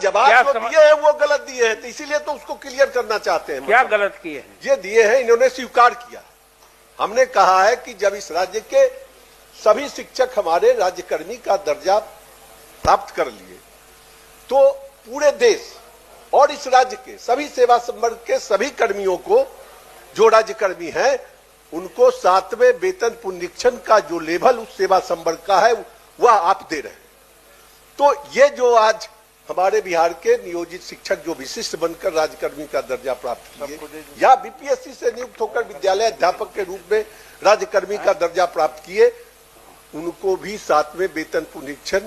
जवाब जो दिए हैं वो गलत दिए हैं, तो इसीलिए तो उसको क्लियर करना चाहते हैं। क्या गलत किए हैं? ये दिए हैं, इन्होंने स्वीकार किया। हमने कहा है कि जब इस राज्य के सभी शिक्षक हमारे राज्यकर्मी का दर्जा प्राप्त कर लिए, तो पूरे देश और इस राज्य के सभी सेवा संवर्ग के सभी कर्मियों को, जो राज्यकर्मी हैं, उनको 7वें वेतन पुनरीक्षण का जो लेवल उस सेवा संवर्ग का है वह आप दे रहे हैं। तो ये जो आज हमारे बिहार के नियोजित शिक्षक जो विशिष्ट बनकर राज्यकर्मी का दर्जा प्राप्त किए या बीपीएससी से नियुक्त होकर विद्यालय अध्यापक के रूप में राज्यकर्मी का दर्जा प्राप्त किए, उनको भी 7वें वेतन पुनरीक्षण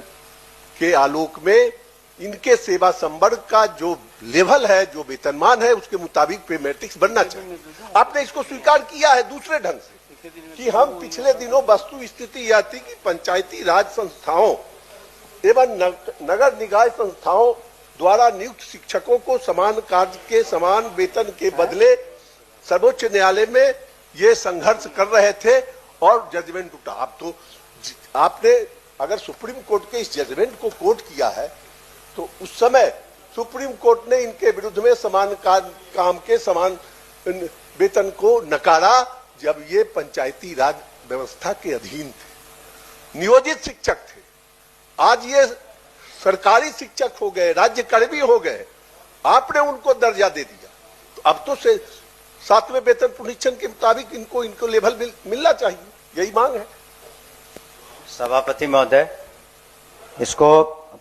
के आलोक में इनके सेवा संवर्ग का जो लेवल है, जो वेतनमान है, उसके मुताबिक पे मैट्रिक्स बनना चाहिए। आपने इसको स्वीकार किया है दूसरे ढंग से कि हम पिछले दिनों वस्तु स्थिति यह थी कि पंचायती राज संस्थाओं एवं नगर निकाय संस्थाओं द्वारा नियुक्त शिक्षकों को समान कार्य के समान वेतन के बदले सर्वोच्च न्यायालय में ये संघर्ष कर रहे थे और जजमेंट उठा। अब तो आपने अगर सुप्रीम कोर्ट के इस जजमेंट को कोट किया है, तो उस समय सुप्रीम कोर्ट ने इनके विरुद्ध में समान काम के समान वेतन को नकारा, जब ये पंचायती राज व्यवस्था के अधीन थे, नियोजित शिक्षक थे। आज ये सरकारी शिक्षक हो गए, राज्यकर्मी हो गए, आपने उनको दर्जा दे दिया, तो अब तो 7वें वेतन पुनरीक्षण के मुताबिक इनको लेवल मिलना चाहिए, यही मांग है। सभापति महोदय, इसको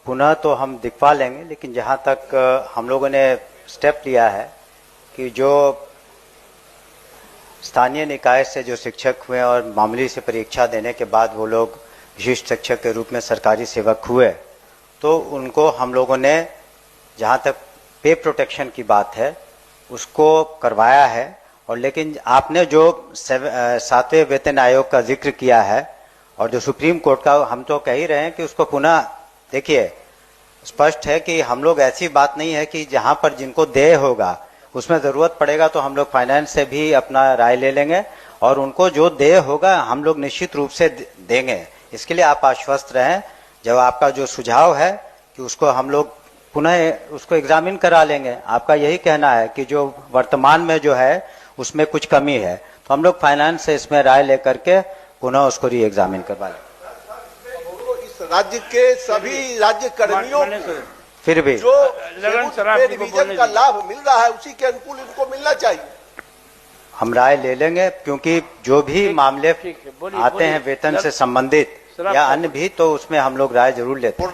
पुनः तो हम दिखवा लेंगे, लेकिन जहां तक हम लोगों ने स्टेप लिया है कि जो स्थानीय निकाय से जो शिक्षक हुए और मामूली से परीक्षा देने के बाद वो लोग विशिष्ट शिक्षक के रूप में सरकारी सेवक हुए, तो उनको हम लोगों ने जहां तक पे प्रोटेक्शन की बात है उसको करवाया है। और लेकिन आपने जो 7वें वेतन आयोग का जिक्र किया है और जो सुप्रीम कोर्ट का, हम तो कह ही रहे हैं कि उसको पुनः देखिए, स्पष्ट है कि हम लोग, ऐसी बात नहीं है कि जहां पर जिनको देय होगा उसमें जरूरत पड़ेगा तो हम लोग फाइनेंस से भी अपना राय ले लेंगे और उनको जो देय होगा हम लोग निश्चित रूप से देंगे। इसके लिए आप आश्वस्त रहें। जब आपका जो सुझाव है कि उसको हम लोग पुनः उसको एग्जामिन करा लेंगे, आपका यही कहना है कि जो वर्तमान में जो है उसमें कुछ कमी है, तो हम लोग फाइनेंस से इसमें राय लेकर के पुनः उसको री एग्जामिन करवा लेंगे। इस राज्य के सभी राज्य कर्मियों फिर भी जो रिवीजन का लाभ मिल रहा है उसी के अनुकूल इनको मिलना चाहिए। हम राय ले लेंगे, क्योंकि जो भी मामले आते हैं वेतन से संबंधित या अन्य भी, तो उसमें हम लोग राय जरूर लेते हैं।